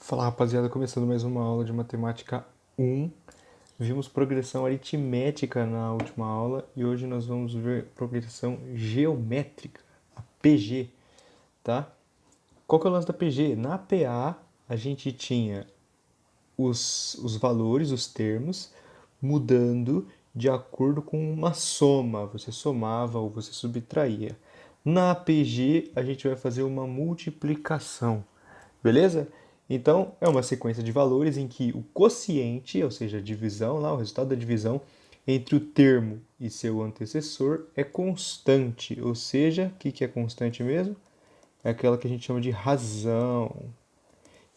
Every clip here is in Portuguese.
Fala rapaziada, começando mais uma aula de matemática 1. Vimos progressão aritmética na última aula e hoje nós vamos ver progressão geométrica, a PG, tá? Qual que é o lance da PG? Na PA a gente tinha os valores, os termos, mudando de acordo com uma soma. Você somava ou você subtraía. Na PG a gente vai fazer uma multiplicação, beleza? Então, é uma sequência de valores em que o quociente, ou seja, a divisão, lá, o resultado da divisão, entre o termo e seu antecessor é constante. Ou seja, o que é constante mesmo? É aquela que a gente chama de razão.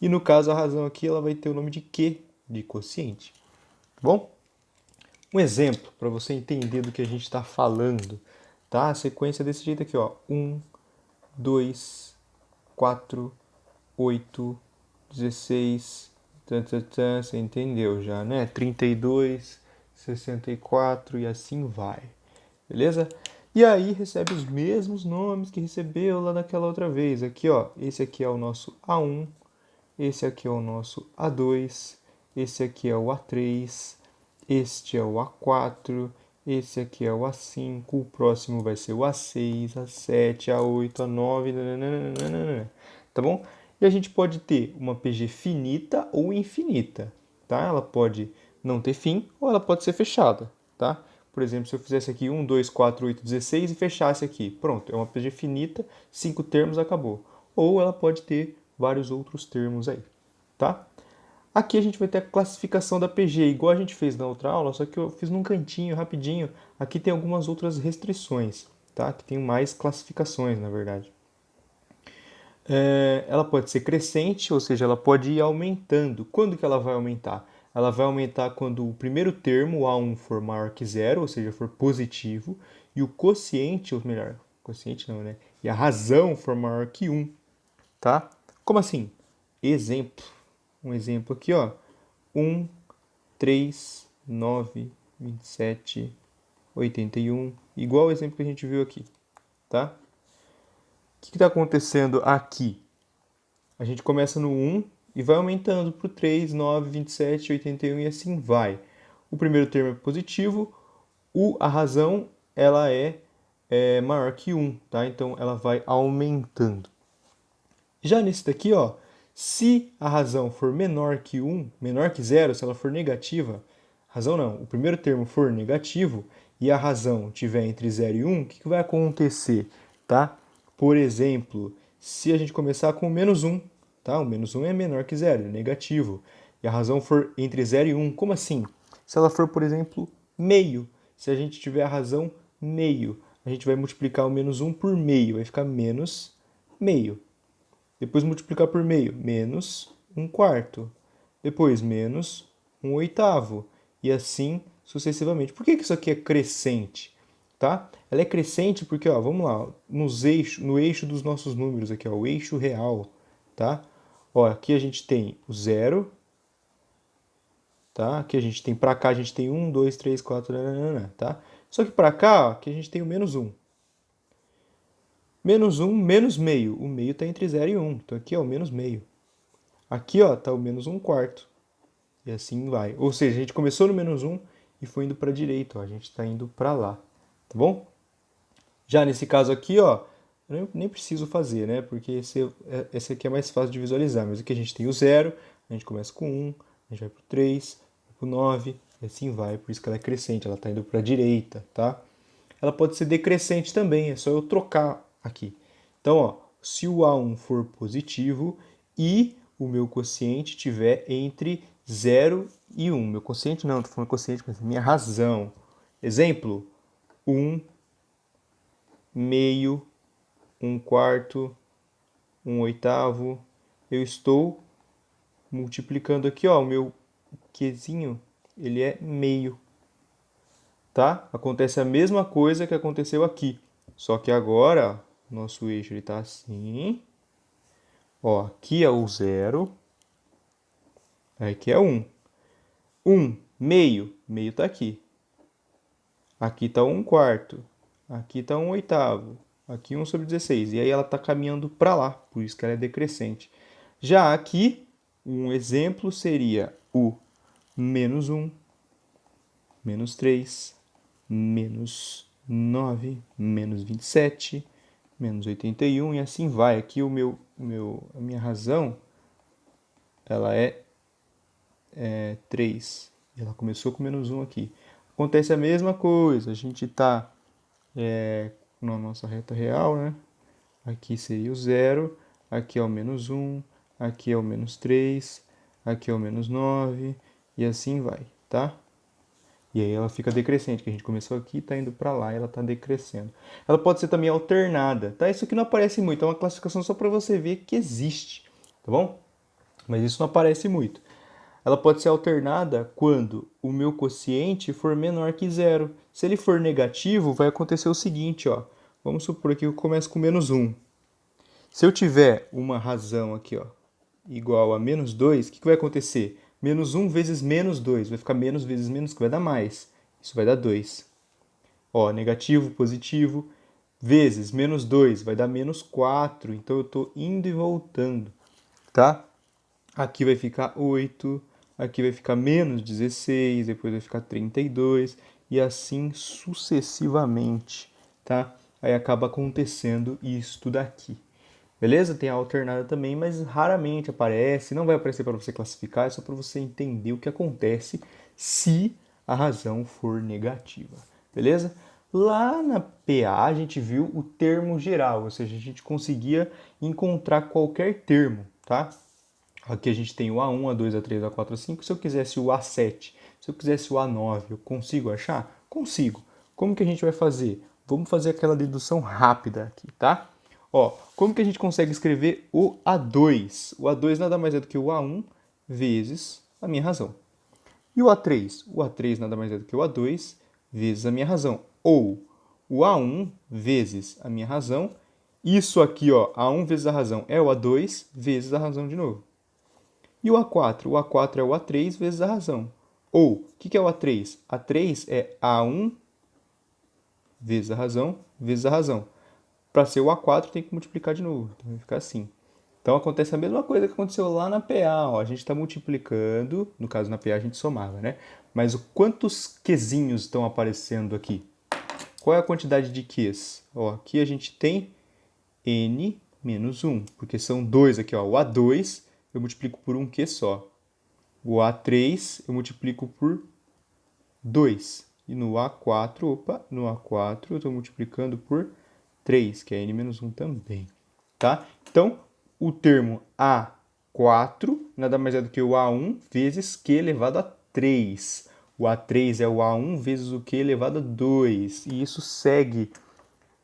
E no caso, a razão aqui ela vai ter o nome de Q, de quociente. Tá bom? Um exemplo para você entender do que a gente está falando. Tá? A sequência é desse jeito aqui, ó. 1, 2, 4, 8, 16, você entendeu já, né? 32, 64 e assim vai, beleza? E aí recebe os mesmos nomes que recebeu lá naquela outra vez. Aqui, ó, esse aqui é o nosso A1, esse aqui é o nosso A2, esse aqui é o A3, este é o A4, esse aqui é o A5, o próximo vai ser o A6, A7, A8, A9, nananana, tá bom? E a gente pode ter uma PG finita ou infinita, tá? Ela pode não ter fim ou ela pode ser fechada, tá? Por exemplo, se eu fizesse aqui 1, 2, 4, 8, 16 e fechasse aqui, pronto, é uma PG finita, 5 termos, acabou. Ou ela pode ter vários outros termos aí, tá? Aqui a gente vai ter a classificação da PG, igual a gente fez na outra aula, só que eu fiz num cantinho, rapidinho. Aqui tem algumas outras restrições, tá? Aqui tem mais classificações, na verdade. Ela pode ser crescente, ou seja, ela pode ir aumentando. Quando que ela vai aumentar? Ela vai aumentar quando o primeiro termo, o A1, for maior que zero, ou seja, for positivo, e o quociente, ou melhor, quociente não, né? E a razão for maior que 1, tá? Como assim? Exemplo. Um exemplo aqui, ó. 1, 3, 9, 27, 81. Igual o exemplo que a gente viu aqui, tá? O que está acontecendo aqui? A gente começa no 1 e vai aumentando para o 3, 9, 27, 81 e assim vai. O primeiro termo é positivo, a razão ela é maior que 1, tá? Então ela vai aumentando. Já nesse daqui, ó, se a razão for menor que 1, menor que 0, se ela for negativa, razão não, o primeiro termo for negativo e a razão tiver entre 0 e 1, o que vai acontecer, tá? Por exemplo, se a gente começar com o menos 1, tá? O menos 1 é menor que 0, é negativo. E a razão for entre 0 e 1, como assim? Se ela for, por exemplo, meio, se a gente tiver a razão meio, a gente vai multiplicar o menos 1 por meio, vai ficar menos meio. Depois multiplicar por meio, menos 1/4. Depois menos 1/8. E assim sucessivamente. Por que isso aqui é crescente? Tá? Ela é crescente porque, ó, vamos lá, no eixo dos nossos números aqui, ó, o eixo real, tá? Ó, aqui a gente tem o zero, tá? Aqui a gente tem, pra cá a gente tem 1, 2, 3, 4, nananana, tá? Só que pra cá, ó, aqui a gente tem o menos 1. Menos 1, menos meio. O meio está entre 0 e 1. Então aqui é o menos meio. Aqui ó, está o menos 1/4. E assim vai. Ou seja, a gente começou no menos 1 e foi indo para a direita. Ó, a gente está indo para lá. Tá bom? Já nesse caso aqui, ó, eu nem preciso fazer, né? Porque esse aqui é mais fácil de visualizar. Mas aqui a gente tem o 0, a gente começa com 1, a gente vai para o 3, vai para o 9, e assim vai. Por isso que ela é crescente, ela está indo para a direita, tá? Ela pode ser decrescente também, é só eu trocar aqui. Então, ó, se o A1 for positivo e o meu quociente tiver entre 0 e 1. Meu quociente não, estou falando quociente, mas minha razão. Exemplo, 1, meio, 1/4, 1/8. Eu estou multiplicando aqui, ó, o meu Qzinho, ele é meio, tá? Acontece a mesma coisa que aconteceu aqui. Só que agora, nosso eixo está assim. Ó, aqui é o 0, aqui é 1. 1, meio, meio está aqui. Aqui está 1/4, aqui está 1/8, aqui 1/16. E aí ela está caminhando para lá, por isso que ela é decrescente. Já aqui, Um exemplo seria o menos 1, menos 3, menos 9, menos 27, menos 81 e assim vai. Aqui a minha razão ela é 3. Ela começou com menos 1 aqui. Acontece a mesma coisa, a gente está na nossa reta real, né? Aqui seria o 0, aqui é o menos 1, aqui é o menos 3, aqui é o menos 9 e assim vai, tá? E aí ela fica decrescente, que a gente começou aqui, está indo para lá e ela está decrescendo. Ela pode ser também alternada, tá? Isso aqui não aparece muito, é uma classificação só para você ver que existe, tá bom? Mas isso não aparece muito. Ela pode ser alternada quando o meu quociente for menor que zero. Se ele for negativo, vai acontecer o seguinte, ó. Vamos supor que eu começo com menos 1. Se eu tiver uma razão aqui, ó, igual a menos 2, o que vai acontecer? Menos 1 vezes menos 2, vai ficar menos vezes menos, que vai dar mais. Isso vai dar 2. Ó, negativo, positivo, vezes menos 2, vai dar menos 4. Então eu estou indo e voltando, tá? Aqui vai ficar 8, aqui vai ficar menos 16, depois vai ficar 32 e assim sucessivamente, tá? Aí acaba acontecendo isto daqui. Beleza? Tem a alternada também, mas raramente aparece, não vai aparecer para você classificar, é só para você entender o que acontece se a razão for negativa. Beleza? Lá na PA a gente viu o termo geral, ou seja, a gente conseguia encontrar qualquer termo, tá? Aqui a gente tem o A1, A2, A3, A4, A5. Se eu quisesse o A7, se eu quisesse o A9, eu consigo achar? Consigo. Como que a gente vai fazer? Vamos fazer aquela dedução rápida aqui, tá? Ó, como que a gente consegue escrever o A2? O A2 nada mais é do que o A1 vezes a minha razão. E o A3? O A3 nada mais é do que o A2 vezes a minha razão. Ou o A1 vezes a minha razão. Isso aqui, ó, A1 vezes a razão é o A2 vezes a razão de novo. E o A4? O A4 é o A3 vezes a razão. Ou, o que é o A3? A3 é A1 vezes a razão, vezes a razão. Para ser o A4 tem que multiplicar de novo. Então vai ficar assim. Então acontece a mesma coisa que aconteceu lá na PA. Ó. A gente está multiplicando, no caso na PA a gente somava, né? Mas quantos quezinhos estão aparecendo aqui? Qual é a quantidade de Qs? Ó, aqui a gente tem N menos 1, porque são dois aqui. Ó. O A2 eu multiplico por um Q só. O A3 eu multiplico por 2. E no A4 eu estou multiplicando por 3, que é n menos 1 também. Tá? Então, o termo A4 nada mais é do que o A1 vezes Q elevado a 3. O A3 é o A1 vezes o Q elevado a 2. E isso segue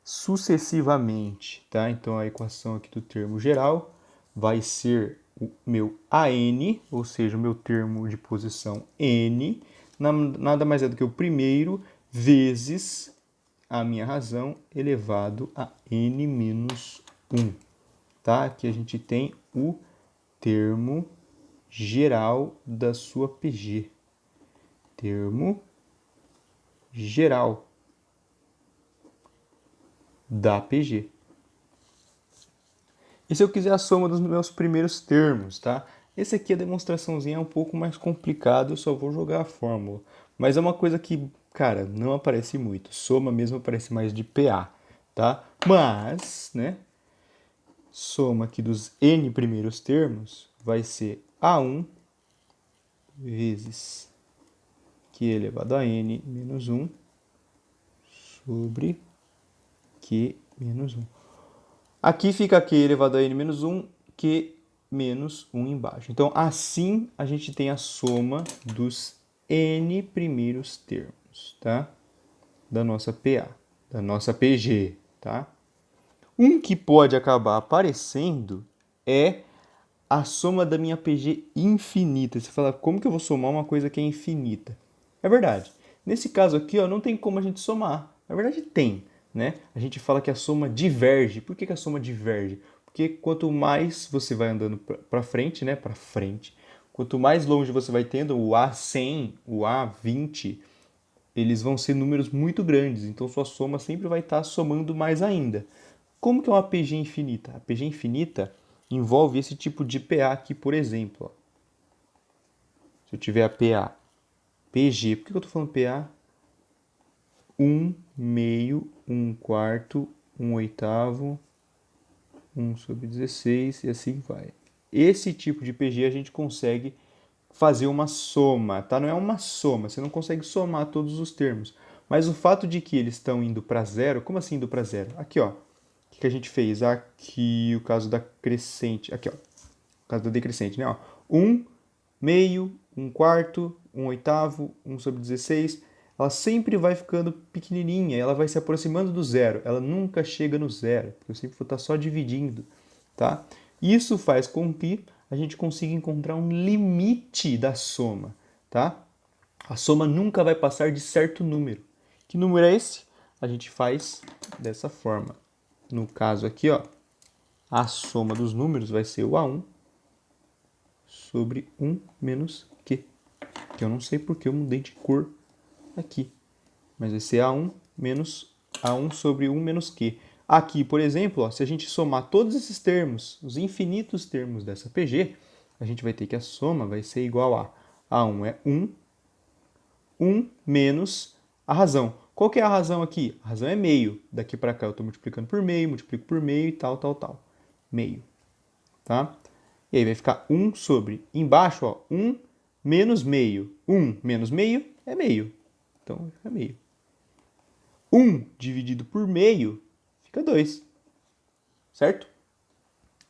sucessivamente. Tá? Então, a equação aqui do termo geral vai ser o meu AN, ou seja, o meu termo de posição N, nada mais é do que o primeiro vezes a minha razão elevado a N menos 1. Tá? Aqui a gente tem o termo geral da sua PG. Termo geral da PG. E se eu quiser a soma dos meus primeiros termos, tá? Esse aqui, a demonstraçãozinha é um pouco mais complicado, eu só vou jogar a fórmula. Mas é uma coisa que, cara, não aparece muito. Soma mesmo aparece mais de PA, tá? Mas, né? Soma aqui dos N primeiros termos vai ser A1 vezes Q elevado a N menos 1 sobre Q menos 1. Aqui fica Q elevado a N menos 1, Q menos 1 embaixo. Então, assim, a gente tem a soma dos N primeiros termos, tá? Da nossa PA, da nossa PG, tá? Um que pode acabar aparecendo é a soma da minha PG infinita. Você fala, como que eu vou somar uma coisa que é infinita? É verdade. Nesse caso aqui, ó, não tem como a gente somar. Na verdade, tem, né? A gente fala que a soma diverge. Por que a soma diverge? Porque quanto mais você vai andando para frente, né? Para frente. Quanto mais longe você vai tendo, o A100, o A20, eles vão ser números muito grandes. Então, sua soma sempre vai estar somando mais ainda. Como que é uma PG infinita? A PG infinita envolve esse tipo de PA aqui, por exemplo. Ó. Se eu tiver a PA, PG, por que eu estou falando PA? 1 meio, 1 quarto, 1 oitavo, 1 sobre 16 e assim vai. Esse tipo de PG a gente consegue fazer uma soma, tá? Não é uma soma, você não consegue somar todos os termos. Mas o fato de que eles estão indo para zero, como assim indo para zero? Aqui, ó. O que a gente fez? Aqui, o caso da crescente. Aqui, ó. O caso da decrescente, né? Ó. 1 meio, 1 quarto, 1 oitavo, 1 sobre 16. Ela sempre vai ficando pequenininha, ela vai se aproximando do zero. Ela nunca chega no zero, porque eu sempre vou estar só dividindo, tá? Isso faz com que a gente consiga encontrar um limite da soma, tá? A soma nunca vai passar de certo número. Que número é esse? A gente faz dessa forma. No caso aqui, ó, a soma dos números vai ser o A1 sobre 1 menos Q. Que eu não sei porque eu mudei de cor aqui. Mas vai ser A1 menos A1 sobre 1 menos Q. Aqui, por exemplo, ó, se a gente somar todos esses termos, os infinitos termos dessa PG, a gente vai ter que a soma vai ser igual a A1 é 1, 1 menos a razão. Qual que é a razão aqui? A razão é meio. Daqui para cá eu estou multiplicando por meio, multiplico por meio e tal, tal, tal. Meio. Tá? E aí vai ficar 1 sobre, embaixo, ó, 1 menos meio. 1 menos meio é meio. Então, é meio. 1 dividido por meio fica 2. Certo?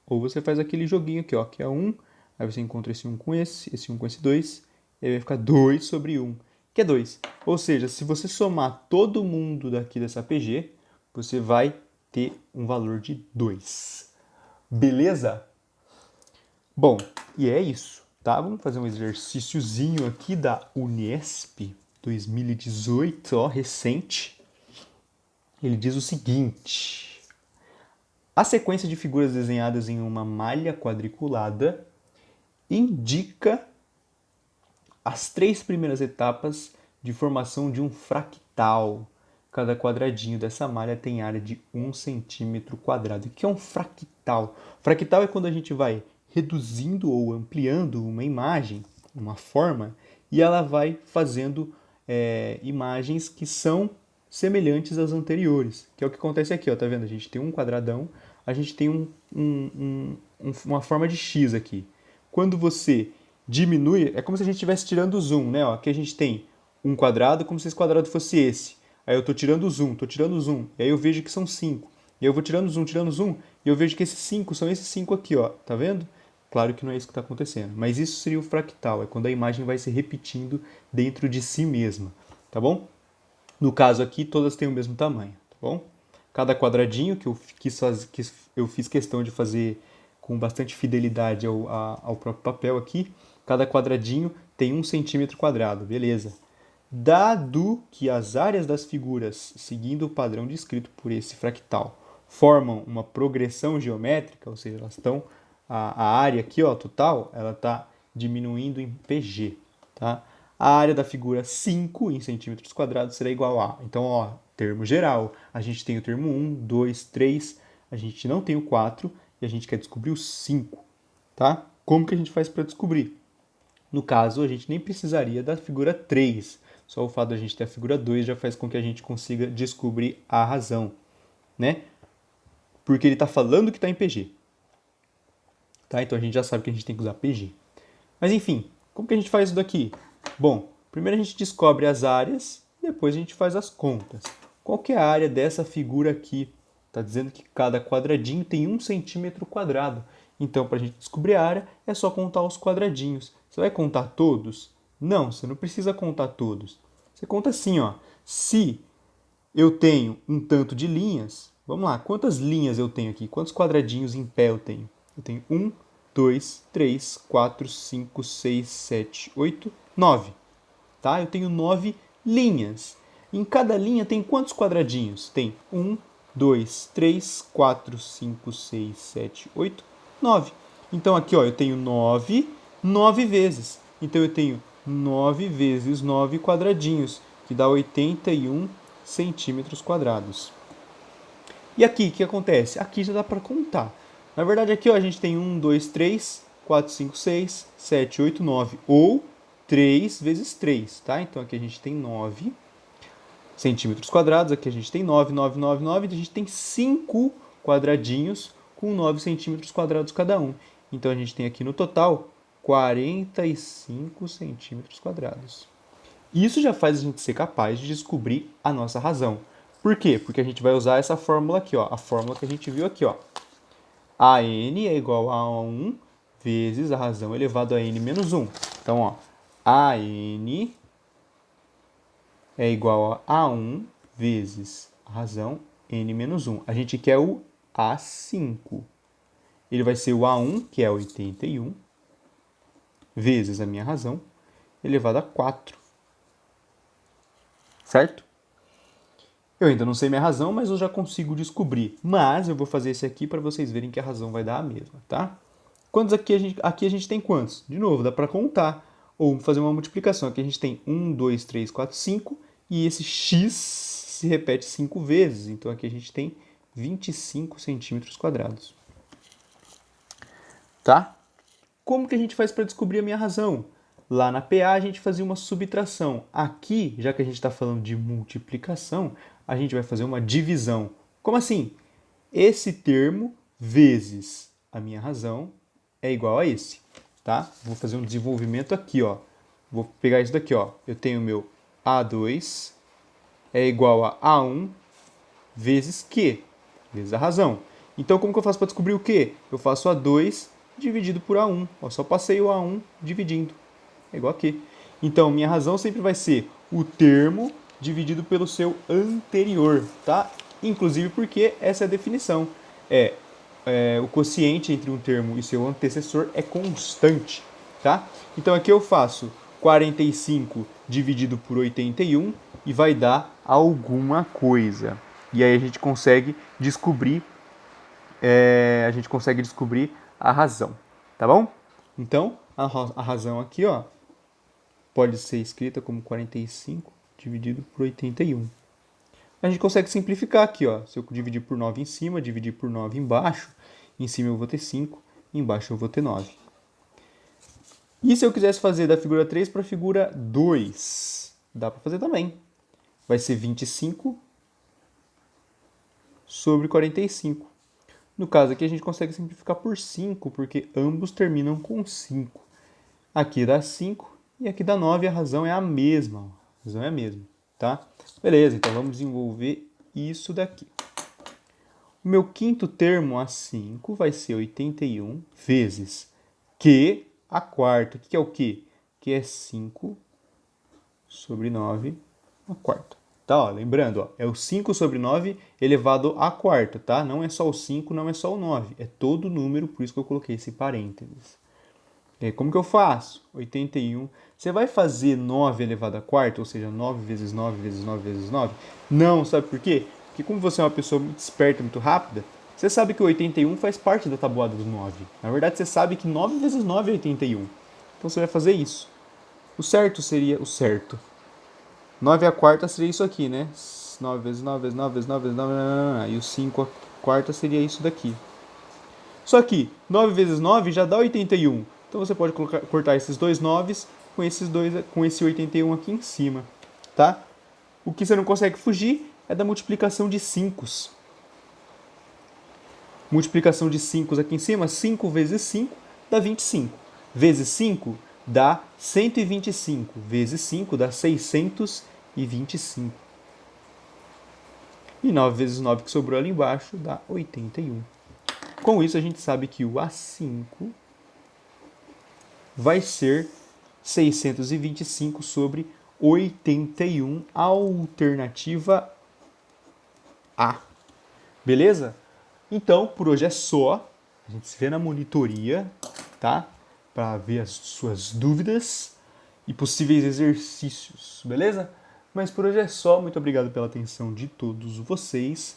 Ou você faz aquele joguinho aqui, ó, que é 1, aí você encontra esse 1 com esse 1 com esse 2, e aí vai ficar 2 sobre 1, que é 2. Ou seja, se você somar todo mundo daqui dessa PG, você vai ter um valor de 2. Beleza? Bom, e é isso, tá? Vamos fazer um exercíciozinho aqui da Unesp 2018, ó, recente. Ele diz o seguinte: a sequência de figuras desenhadas em uma malha quadriculada indica as 3 primeiras etapas de formação de um fractal. Cada quadradinho dessa malha tem área de 1 centímetro quadrado. O que é um fractal? Fractal é quando a gente vai reduzindo ou ampliando uma imagem, uma forma, e ela vai fazendo imagens que são semelhantes às anteriores, que é o que acontece aqui, ó, tá vendo? A gente tem um quadradão, a gente tem uma forma de X aqui. Quando você diminui, é como se a gente estivesse tirando o zoom, né? Ó, aqui a gente tem um quadrado, como se esse quadrado fosse esse. Aí eu tô tirando o zoom, e aí eu vejo que são 5. E eu vou tirando o zoom, e eu vejo que esses 5 são esses 5 aqui, ó, tá vendo? Claro que não é isso que está acontecendo, mas isso seria o fractal, é quando a imagem vai se repetindo dentro de si mesma, tá bom? No caso aqui, todas têm o mesmo tamanho, tá bom? Cada quadradinho que eu fiz questão de fazer com bastante fidelidade ao próprio papel aqui, cada quadradinho tem 1 centímetro quadrado, beleza. Dado que as áreas das figuras, seguindo o padrão descrito por esse fractal, formam uma progressão geométrica, ou seja, elas estão a área aqui, ó, total, ela está diminuindo em PG, tá? A área da figura 5 em centímetros quadrados será igual a. Então, ó, termo geral, a gente tem o termo 1, 2, 3, a gente não tem o 4 e a gente quer descobrir o 5, tá? Como que a gente faz para descobrir? No caso, a gente nem precisaria da figura 3. Só o fato de a gente ter a figura 2 já faz com que a gente consiga descobrir a razão, né? Porque ele está falando que está em PG. Tá? Então a gente já sabe que a gente tem que usar PG. Mas enfim, como que a gente faz isso daqui? Bom, primeiro a gente descobre as áreas e depois a gente faz as contas. Qual que é a área dessa figura aqui? Está dizendo que cada quadradinho tem 1 centímetro quadrado. Então, para a gente descobrir a área, é só contar os quadradinhos. Você vai contar todos? Não, você não precisa contar todos. Você conta assim, ó. Se eu tenho um tanto de linhas, vamos lá, quantas linhas eu tenho aqui? Quantos quadradinhos em pé eu tenho? Eu tenho 1, 2, 3, 4, 5, 6, 7, 8, 9. Tá? Eu tenho 9 linhas. Em cada linha tem quantos quadradinhos? Tem 1, 2, 3, 4, 5, 6, 7, 8, 9. Então aqui, ó, eu tenho 9, 9 vezes. Então eu tenho 9 vezes 9 quadradinhos, que dá 81 centímetros quadrados. E aqui, o que acontece? Aqui já dá para contar. Na verdade, aqui ó, a gente tem 1, 2, 3, 4, 5, 6, 7, 8, 9. Ou 3 vezes 3, tá? Então aqui a gente tem 9 centímetros quadrados, aqui a gente tem 9, 9, 9, 9, a gente tem 5 quadradinhos com 9 centímetros quadrados cada um. Então a gente tem aqui no total 45 centímetros quadrados. Isso já faz a gente ser capaz de descobrir a nossa razão. Por quê? Porque a gente vai usar essa fórmula aqui, ó, a fórmula que a gente viu aqui, ó. AN é igual a 1 vezes a razão elevado a n menos 1. Então, ó, AN é igual a 1 vezes a razão n menos 1. A gente quer o A5. Ele vai ser o A1, que é 81, vezes a minha razão, elevado a 4. Certo? Eu ainda não sei minha razão, mas eu já consigo descobrir. Mas eu vou fazer esse aqui para vocês verem que a razão vai dar a mesma, tá? Quantos aqui a gente tem quantos? De novo, dá para contar. Ou fazer uma multiplicação. Aqui a gente tem 1, 2, 3, 4, 5. E esse x se repete 5 vezes. Então aqui a gente tem 25 centímetros quadrados. Tá? Como que a gente faz para descobrir a minha razão? Lá na PA a gente fazia uma subtração. Aqui, já que a gente está falando de multiplicação, a gente vai fazer uma divisão. Como assim? Esse termo vezes a minha razão é igual a esse, tá? Vou fazer um desenvolvimento aqui, ó. Vou pegar isso daqui, ó. Eu tenho o meu A2 é igual a A1 vezes Q, vezes a razão. Então, como que eu faço para descobrir o Q? Eu faço A2 dividido por A1. Ó, só passei o A1 dividindo. É igual aqui. Então, minha razão sempre vai ser o termo dividido pelo seu anterior, tá? Inclusive porque essa é a definição. O quociente entre um termo e seu antecessor é constante, tá? Então, aqui eu faço 45 dividido por 81 e vai dar alguma coisa. E aí a gente consegue descobrir a razão, tá bom? Então, a razão aqui, ó, pode ser escrita como 45 dividido por 81. A gente consegue simplificar aqui, ó. Se eu dividir por 9 em cima, dividir por 9 embaixo, em cima eu vou ter 5, embaixo eu vou ter 9. E se eu quisesse fazer da figura 3 para a figura 2? Dá para fazer também. Vai ser 25 sobre 45. No caso aqui a gente consegue simplificar por 5, porque ambos terminam com 5. Aqui dá 5 e aqui dá 9, a razão é a mesma. A razão é a mesma, tá? Beleza, então vamos desenvolver isso daqui. O meu quinto termo, A5, vai ser 81 vezes Q a quarta. O que é o Q? Q é 5 sobre 9 a quarta. Tá, ó, lembrando, ó, é o 5 sobre 9 elevado à quarta, tá? Não é só o 5, não é só o 9. É todo número, por isso que eu coloquei esse parênteses. E aí, como que eu faço? 81. Você vai fazer 9 elevado à quarta, ou seja, 9 vezes 9 vezes 9 vezes 9? Não, sabe por quê? Porque como você é uma pessoa muito esperta, muito rápida, você sabe que o 81 faz parte da tabuada do 9. Na verdade, você sabe que 9 vezes 9 é 81. Então você vai fazer isso. O certo seria o certo. 9 à quarta seria isso aqui, né? 9 vezes 9 vezes 9 vezes 9 vezes 9. E o 5 à quarta seria isso daqui. Só que 9 vezes 9 já dá 81. Então você pode cortar esses dois 9s com esse 81 aqui em cima, tá? O que você não consegue fugir é da multiplicação de 5s. Multiplicação de 5s aqui em cima, 5 vezes 5 dá 25. Vezes 5 dá 125. Vezes 5 dá 625. E 9 vezes 9 que sobrou ali embaixo dá 81. Com isso a gente sabe que o A5 vai ser 625 sobre 81, alternativa A. Beleza? Então, por hoje é só. A gente se vê na monitoria, tá? Para ver as suas dúvidas e possíveis exercícios, beleza? Mas por hoje é só. Muito obrigado pela atenção de todos vocês.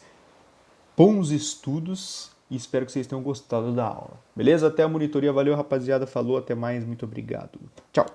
Bons estudos e espero que vocês tenham gostado da aula. Beleza? Até a monitoria. Valeu, rapaziada. Falou, até mais. Muito obrigado. Tchau.